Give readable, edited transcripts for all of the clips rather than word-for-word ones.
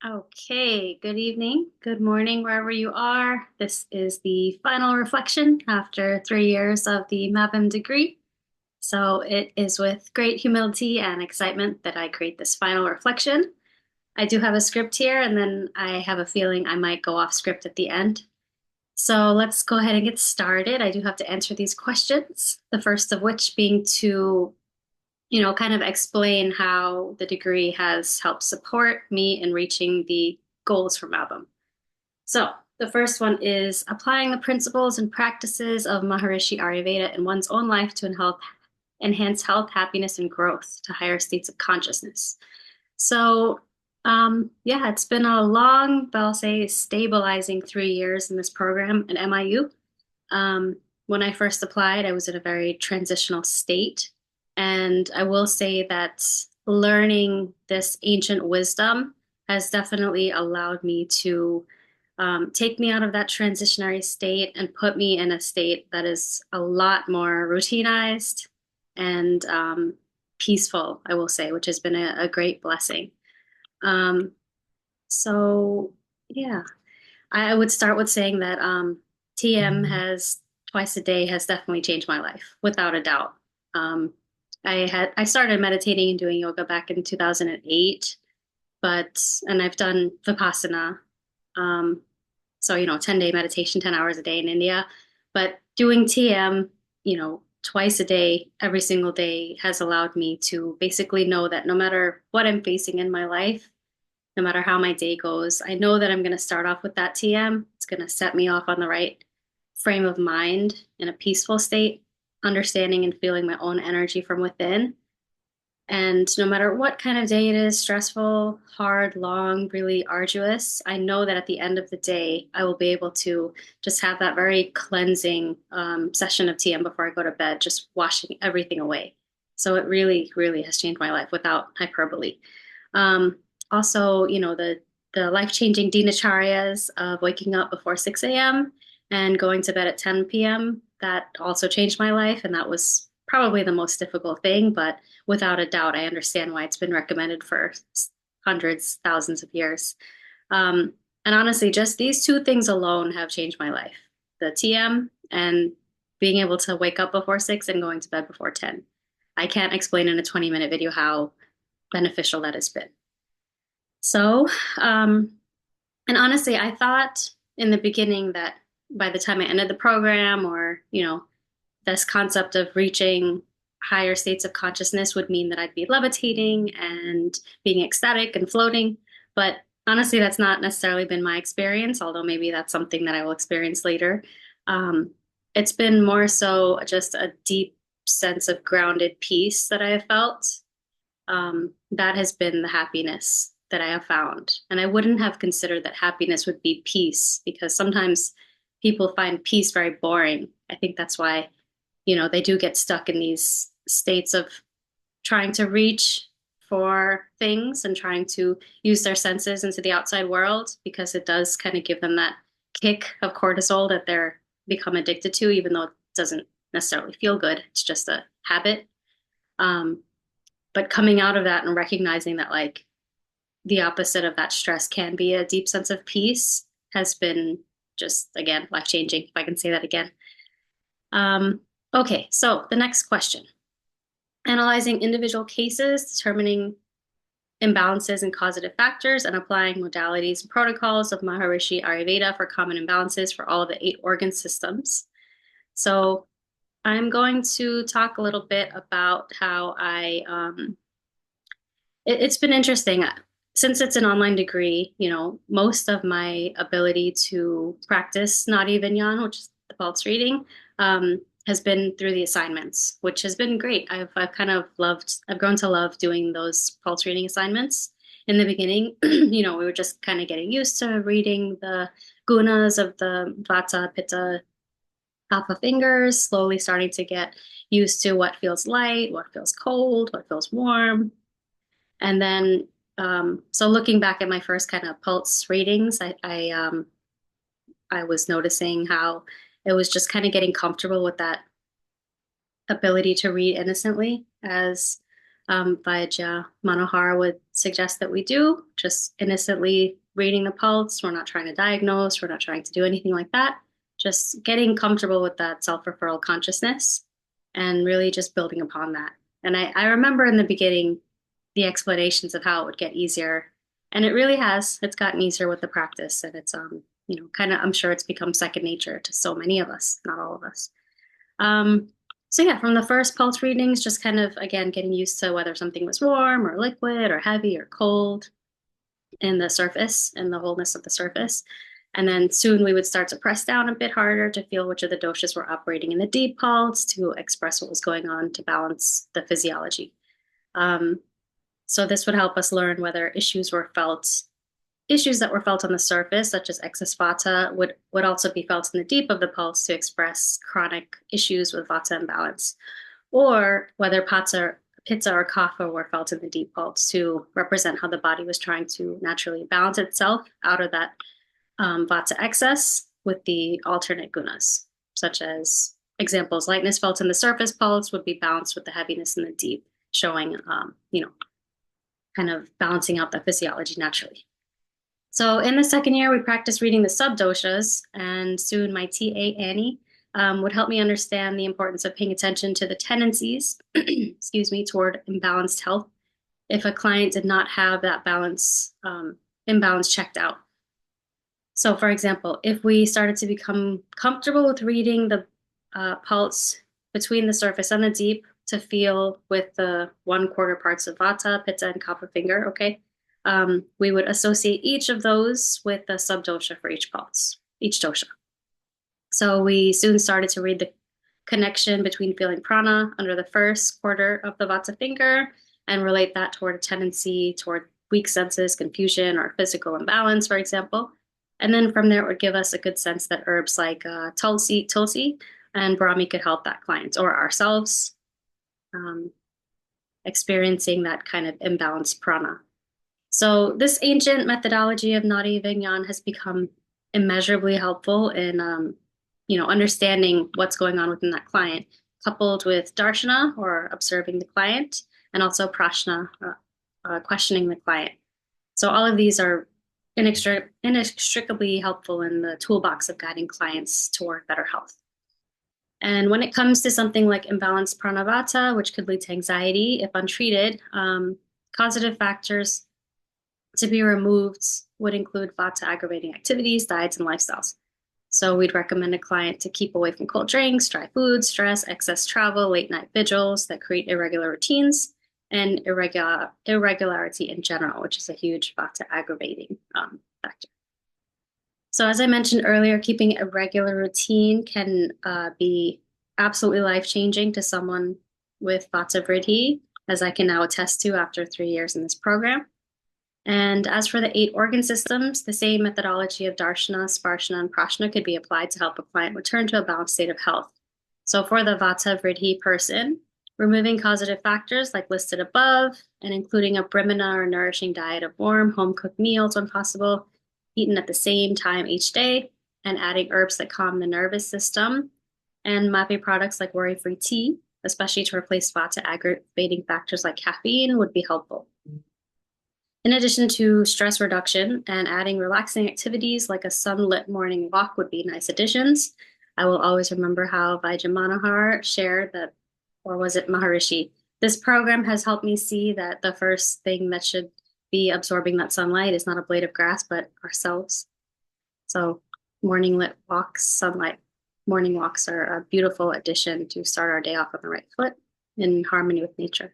Okay, good evening, good morning, wherever you are. This is the final reflection after 3 years of the MAVM degree. So it is with great humility and excitement that I create this final reflection. I do have a script here, and then I have a feeling I might go off script at the end. So let's go ahead and get started. I do have to answer these questions, the first of which being to kind of explain how the degree has helped support me in reaching the goals from album. So the first one is applying the principles and practices of Maharishi Ayurveda in one's own life to enhance health, happiness, and growth to higher states of consciousness. So, yeah, it's been a long, but I'll say stabilizing 3 years in this program at MIU. When I first applied, I was in a very transitional state. And I will say that learning this ancient wisdom has definitely allowed me to take me out of that transitionary state and put me in a state that is a lot more routinized and peaceful, I will say, which has been a great blessing. Um, so, yeah, I would start with saying that TM has twice a day has definitely changed my life, without a doubt. Um, I started meditating and doing yoga back in 2008, and I've done Vipassana. Um, so 10-day meditation, 10 hours a day in India. But doing TM, twice a day, every single day has allowed me to basically know that no matter what I'm facing in my life, no matter how my day goes, I know that I'm going to start off with that TM. It's going to set me off on the right frame of mind in a peaceful state, understanding and feeling my own energy from within. And no matter what kind of day it is, stressful, hard, long, really arduous, I know that at the end of the day, I will be able to just have that very cleansing session of TM before I go to bed, just washing everything away. So it really, really has changed my life without hyperbole. Um, Also, the life-changing dinacharyas of waking up before 6 a.m. and going to bed at 10 p.m. That also changed my life, and that was probably the most difficult thing, but without a doubt, I understand why it's been recommended for hundreds, thousands of years. Um, and honestly, just these two things alone have changed my life. The TM and being able to wake up before 6 and going to bed before 10. I can't explain in a 20-minute video how beneficial that has been. So, um, and honestly, I thought in the beginning that by the time I ended the program, or, this concept of reaching higher states of consciousness would mean that I'd be levitating and being ecstatic and floating. But honestly, that's not necessarily been my experience, although maybe that's something that I will experience later. Um, it's been more so just a deep sense of grounded peace that I have felt. That has been the happiness that I have found. And I wouldn't have considered that happiness would be peace because sometimes people find peace very boring. I think that's why, they do get stuck in these states of trying to reach for things and trying to use their senses into the outside world because it does kind of give them that kick of cortisol that they're become addicted to, even though it doesn't necessarily feel good. It's just a habit. Um, but coming out of that and recognizing that like the opposite of that stress can be a deep sense of peace has been just again life changing, if I can say that again. Okay, so the next question. Analyzing individual cases, determining imbalances and causative factors, and applying modalities and protocols of Maharishi Ayurveda for common imbalances for all of the 8 organ systems. So I'm going to talk a little bit about how it's been interesting. Since it's an online degree, most of my ability to practice Nadi Vinyan, which is the pulse reading, has been through the assignments, which has been great. I've kind of I've grown to love doing those pulse reading assignments. In the beginning, we were just kind of getting used to reading the gunas of the Vata, Pitta, Kapha fingers, slowly starting to get used to what feels light, what feels cold, what feels warm. And then, so looking back at my first kind of pulse readings, I was noticing how it was just kind of getting comfortable with that ability to read innocently as Vaidya Manohar would suggest that we do, just innocently reading the pulse. We're not trying to diagnose, we're not trying to do anything like that. Just getting comfortable with that self-referral consciousness and really just building upon that. And I remember in the beginning the explanations of how it would get easier. And it really has. It's gotten easier with the practice. And it's kind of, I'm sure it's become second nature to so many of us, not all of us. Um, so yeah, from the first pulse readings, just kind of again getting used to whether something was warm or liquid or heavy or cold in the surface and the wholeness of the surface. And then soon we would start to press down a bit harder to feel which of the doshas were operating in the deep pulse to express what was going on to balance the physiology. So this would help us learn whether issues that were felt on the surface, such as excess vata, would also be felt in the deep of the pulse to express chronic issues with vata imbalance, or whether pitta or kapha were felt in the deep pulse to represent how the body was trying to naturally balance itself out of that vata excess with the alternate gunas, such as examples, lightness felt in the surface pulse would be balanced with the heaviness in the deep, showing, kind of balancing out the physiology naturally. So in the second year, we practiced reading the subdoshas, and soon my TA, Annie, would help me understand the importance of paying attention to the tendencies, excuse me, toward imbalanced health if a client did not have that imbalance checked out. So for example, if we started to become comfortable with reading the pulse between the surface and the deep to feel with the 1/4 parts of vata, pitta, and kapha finger, okay? We would associate each of those with the subdosha for each pulse, each dosha. So we soon started to read the connection between feeling prana under the first quarter of the vata finger and relate that toward a tendency toward weak senses, confusion, or physical imbalance, for example. And then from there, it would give us a good sense that herbs like tulsi, and brahmi could help that client or ourselves experiencing that kind of imbalanced prana. So this ancient methodology of Nadi Vignan has become immeasurably helpful in, understanding what's going on within that client, coupled with darshana or observing the client, and also prashna, questioning the client. So all of these are inextricably helpful in the toolbox of guiding clients toward better health. And when it comes to something like imbalanced pranavata, which could lead to anxiety if untreated, causative factors to be removed would include vata aggravating activities, diets, and lifestyles. So we'd recommend a client to keep away from cold drinks, dry foods, stress, excess travel, late night vigils that create irregular routines, and irregularity in general, which is a huge vata aggravating factor. So as I mentioned earlier, keeping a regular routine can be absolutely life-changing to someone with vata vriddhi, as I can now attest to after 3 years in this program. And as for the 8 organ systems, the same methodology of darshana, sparshana, and prashna could be applied to help a client return to a balanced state of health. So for the vata vriddhi person, removing causative factors like listed above and including a brahmana or nourishing diet of warm, home-cooked meals when possible, eaten at the same time each day, and adding herbs that calm the nervous system, and mapi products like worry-free tea, especially to replace vata aggravating factors like caffeine, would be helpful. In addition to stress reduction and adding relaxing activities like a sunlit morning walk would be nice additions. I will always remember how Vaidya Manohar shared that, or was it Maharishi? This program has helped me see that the first thing that should be absorbing that sunlight is not a blade of grass, but ourselves. So morning lit walks, sunlight, morning walks are a beautiful addition to start our day off on the right foot in harmony with nature.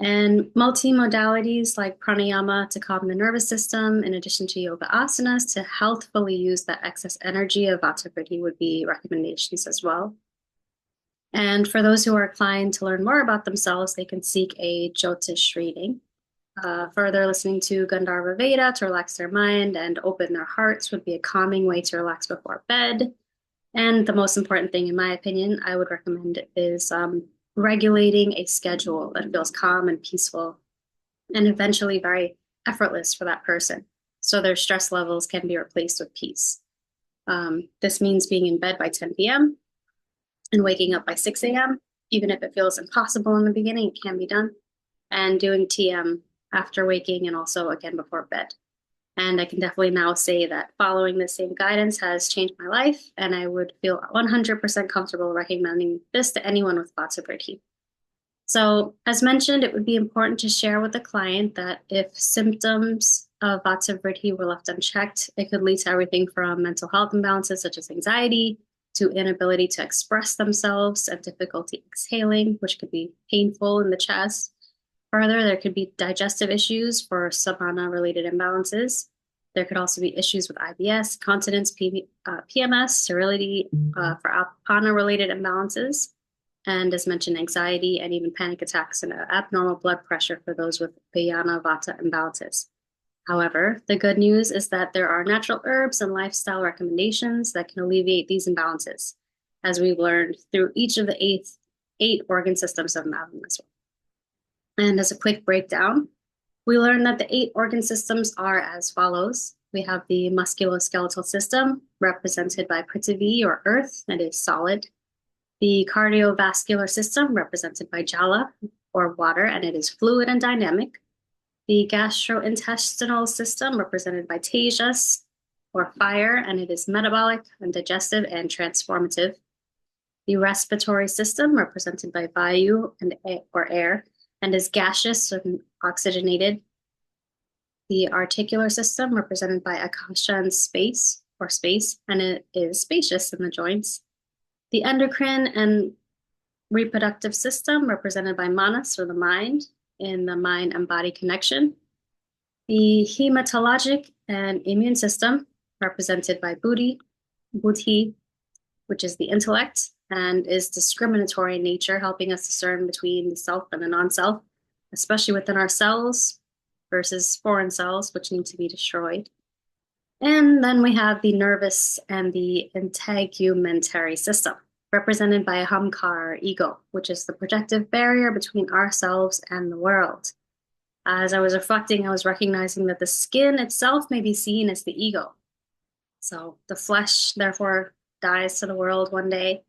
And multi-modalities like pranayama to calm the nervous system, in addition to yoga asanas to healthfully use that excess energy of vata vriddhi would be recommendations as well. And for those who are inclined to learn more about themselves, they can seek a Jyotish reading. Further, listening to Gandharva Veda to relax their mind and open their hearts would be a calming way to relax before bed. And the most important thing, in my opinion, I would recommend is regulating a schedule that feels calm and peaceful and eventually very effortless for that person. So their stress levels can be replaced with peace. This means being in bed by 10 p.m. and waking up by 6 a.m. Even if it feels impossible in the beginning, it can be done. and doing TM after waking and also again before bed. And I can definitely now say that following the same guidance has changed my life, and I would feel 100% comfortable recommending this to anyone with Vata. So, as mentioned, it would be important to share with the client that if symptoms of Vata were left unchecked, it could lead to everything from mental health imbalances such as anxiety to inability to express themselves and difficulty exhaling, which could be painful in the chest. Further, there could be digestive issues for Sabana-related imbalances. There could also be issues with IBS, continence, PMS, sterility for Apana-related imbalances, and as mentioned, anxiety and even panic attacks and abnormal blood pressure for those with Vayana Vata imbalances. However, the good news is that there are natural herbs and lifestyle recommendations that can alleviate these imbalances, as we've learned through each of the eight organ systems of MAVM as well. And as a quick breakdown, we learned that the 8 organ systems are as follows. We have the musculoskeletal system, represented by Prithvi or earth, that is solid. The cardiovascular system, represented by Jala or water, and it is fluid and dynamic. The gastrointestinal system, represented by Tejas or fire, and it is metabolic and digestive and transformative. The respiratory system, represented by Vayu or air, and is gaseous and oxygenated. The articular system, represented by Akasha and space, and it is spacious in the joints. The endocrine and reproductive system, represented by Manas or the mind, in the mind and body connection. The hematologic and immune system, represented by Buddhi, which is the intellect, and is discriminatory in nature, helping us discern between the self and the non-self, especially within our cells versus foreign cells, which need to be destroyed. And then we have the nervous and the integumentary system, represented by Ahamkar, ego, which is the projective barrier between ourselves and the world. As I was reflecting, I was recognizing that the skin itself may be seen as the ego. So the flesh, therefore, dies to the world one day,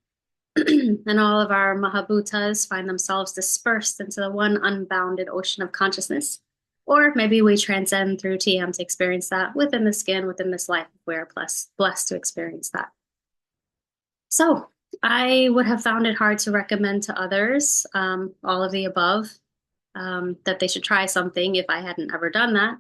and all of our Mahabhutas find themselves dispersed into the one unbounded ocean of consciousness. Or maybe we transcend through TM to experience that within the skin, within this life, if we are blessed to experience that. So I would have found it hard to recommend to others, all of the above, that they should try something if I hadn't ever done that.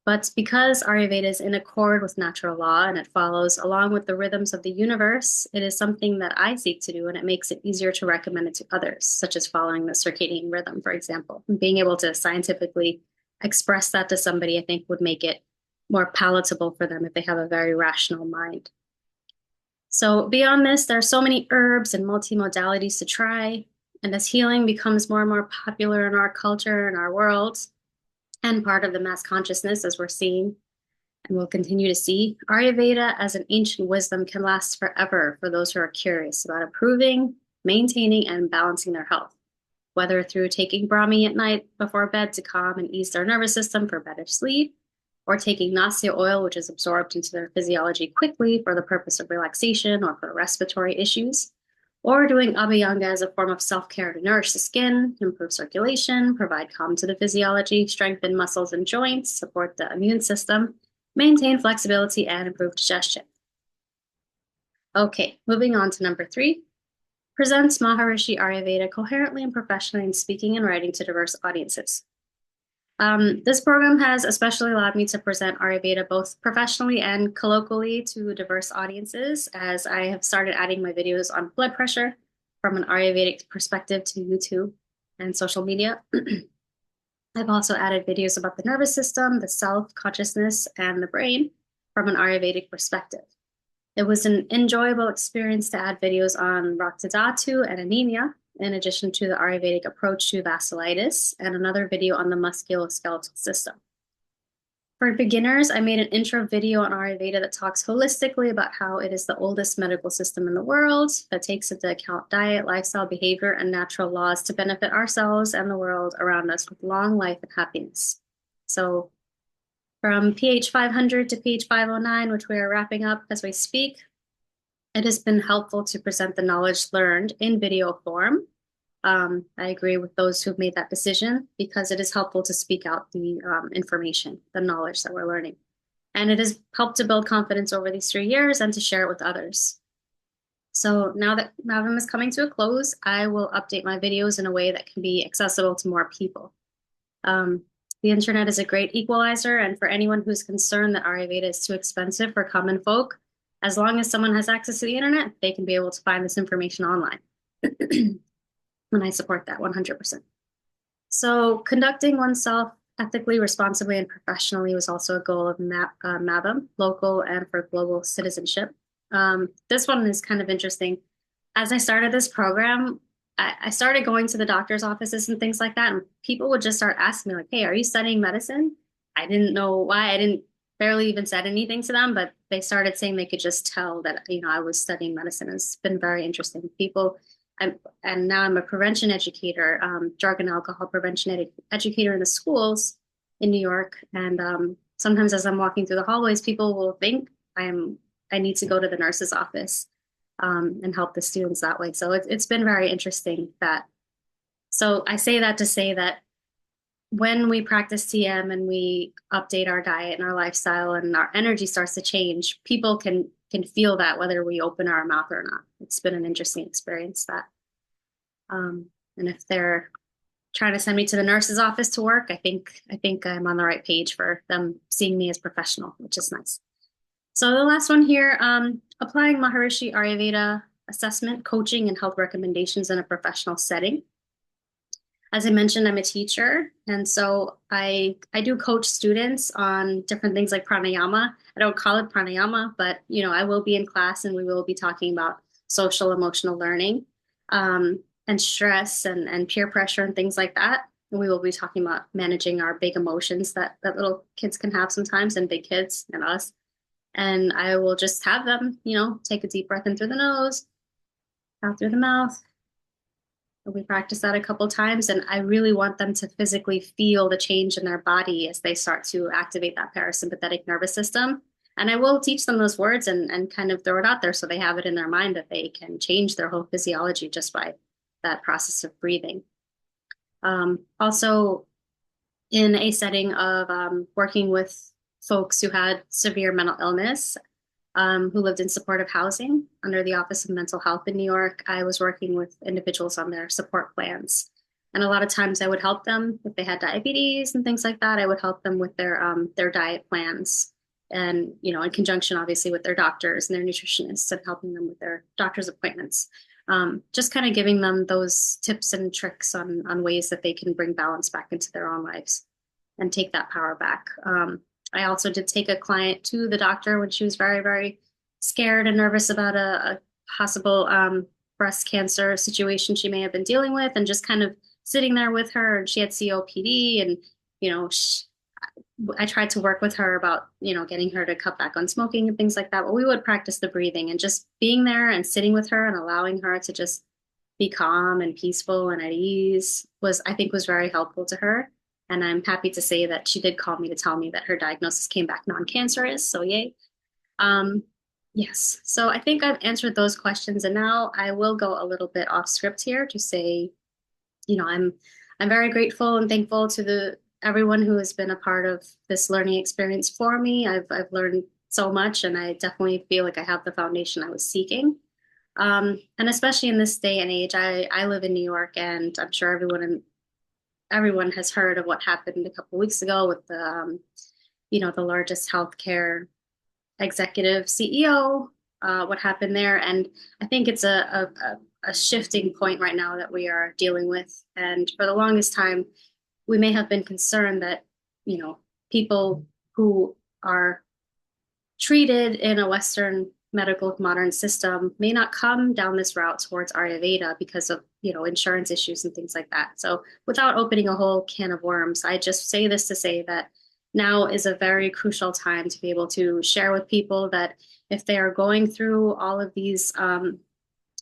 But because Ayurveda is in accord with natural law and it follows along with the rhythms of the universe, it is something that I seek to do, and it makes it easier to recommend it to others, such as following the circadian rhythm, for example. And being able to scientifically express that to somebody, I think, would make it more palatable for them if they have a very rational mind. So beyond this, there are so many herbs and multimodalities to try. And as healing becomes more and more popular in our culture and our world, and part of the mass consciousness, as we're seeing and we'll continue to see, Ayurveda as an ancient wisdom can last forever for those who are curious about improving, maintaining, and balancing their health, whether through taking Brahmi at night before bed to calm and ease their nervous system for better sleep, or taking Nasya oil, which is absorbed into their physiology quickly for the purpose of relaxation or for respiratory issues, or doing Abhyanga as a form of self-care to nourish the skin, improve circulation, provide calm to the physiology, strengthen muscles and joints, support the immune system, maintain flexibility, and improve digestion. Okay, moving on to number 3. Presents Maharishi Ayurveda coherently and professionally in speaking and writing to diverse audiences. This program has especially allowed me to present Ayurveda both professionally and colloquially to diverse audiences, as I have started adding my videos on blood pressure from an Ayurvedic perspective to YouTube and social media. I've also added videos about the nervous system, the self, consciousness, and the brain from an Ayurvedic perspective. It was an enjoyable experience to add videos on Raktadhatu and anemia, in addition to the Ayurvedic approach to vasculitis, and another video on the musculoskeletal system. For beginners, I made an intro video on Ayurveda that talks holistically about how it is the oldest medical system in the world, that takes into account diet, lifestyle, behavior, and natural laws to benefit ourselves and the world around us with long life and happiness. So from pH 500 to pH 509, which we are wrapping up as we speak, it has been helpful to present the knowledge learned in video form I agree with those who've made that decision because it is helpful to speak out the information, the knowledge that we're learning. And it has helped to build confidence over these 3 years and to share it with others. So now that Mavim is coming to a close, I will update my videos in a way that can be accessible to more people. Um, the internet is a great equalizer, and for anyone who's concerned that Ayurveda is too expensive for common folk, as long as someone has access to the internet, they can be able to find this information online. And I support that 100%. So conducting oneself ethically, responsibly, and professionally was also a goal of MABM, local and for global citizenship. This one is kind of interesting. As I started this program, I started going to the doctor's offices and things like that, and people would just start asking me like, "Hey, are you studying medicine?" I didn't know why. I didn't barely even said anything to them, but they started saying they could just tell that, I was studying medicine. It's been very interesting. And now I'm a prevention educator, drug and alcohol prevention educator in the schools in New York. And sometimes as I'm walking through the hallways, people will think I need to go to the nurse's office and help the students that way. So it's been very interesting that. So I say that to say that when we practice TM and we update our diet and our lifestyle and our energy starts to change, people can feel that whether we open our mouth or not. It's been an interesting experience that. And if they're trying to send me to the nurse's office to work, I think I'm on the right page for them seeing me as professional, which is nice. So the last one here, applying Maharishi Ayurveda assessment, coaching, and health recommendations in a professional setting. As I mentioned, I'm a teacher, and so I do coach students on different things like pranayama. I don't call it pranayama, but I will be in class and we will be talking about social emotional learning, and stress and peer pressure and things like that. And we will be talking about managing our big emotions that little kids can have sometimes, and big kids and us. And I will just have them, take a deep breath in through the nose, out through the mouth. We practice that a couple times, and I really want them to physically feel the change in their body as they start to activate that parasympathetic nervous system. And I will teach them those words and kind of throw it out there so they have it in their mind that they can change their whole physiology just by that process of breathing. Also, in a setting of working with folks who had severe mental illness, who lived in supportive housing under the Office of Mental Health in New York, I was working with individuals on their support plans. And a lot of times I would help them if they had diabetes and things like that. I would help them with their diet plans and, in conjunction, obviously, with their doctors and their nutritionists and helping them with their doctor's appointments. Just kind of giving them those tips and tricks on ways that they can bring balance back into their own lives and take that power back. I also did take a client to the doctor when she was very, very scared and nervous about a possible breast cancer situation she may have been dealing with, and just kind of sitting there with her. And she had COPD, and I tried to work with her about getting her to cut back on smoking and things like that. But we would practice the breathing, and just being there and sitting with her and allowing her to just be calm and peaceful and at ease I think was very helpful to her. And I'm happy to say that she did call me to tell me that her diagnosis came back non-cancerous. So yay. Yes. So I think I've answered those questions. And now I will go a little bit off script here to say, I'm very grateful and thankful to everyone who has been a part of this learning experience for me. I've learned so much, and I definitely feel like I have the foundation I was seeking. And especially in this day and age, I live in New York, and I'm sure everyone has heard of what happened a couple of weeks ago with the largest healthcare executive CEO, what happened there. And I think it's a shifting point right now that we are dealing with. And for the longest time, we may have been concerned that, people who are treated in a Western medical modern system may not come down this route towards Ayurveda because of, insurance issues and things like that. So without opening a whole can of worms, I just say this to say that now is a very crucial time to be able to share with people that if they are going through all of these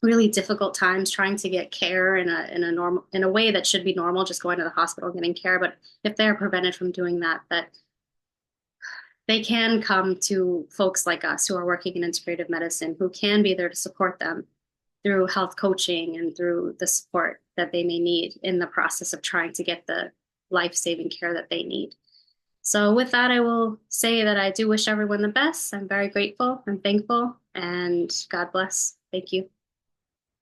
really difficult times trying to get care in a way that should be normal, just going to the hospital and getting care, but if they're prevented from doing that they can come to folks like us who are working in integrative medicine, who can be there to support them through health coaching and through the support that they may need in the process of trying to get the life-saving care that they need. So, with that, I will say that I do wish everyone the best. I'm very grateful and thankful, and God bless. Thank you.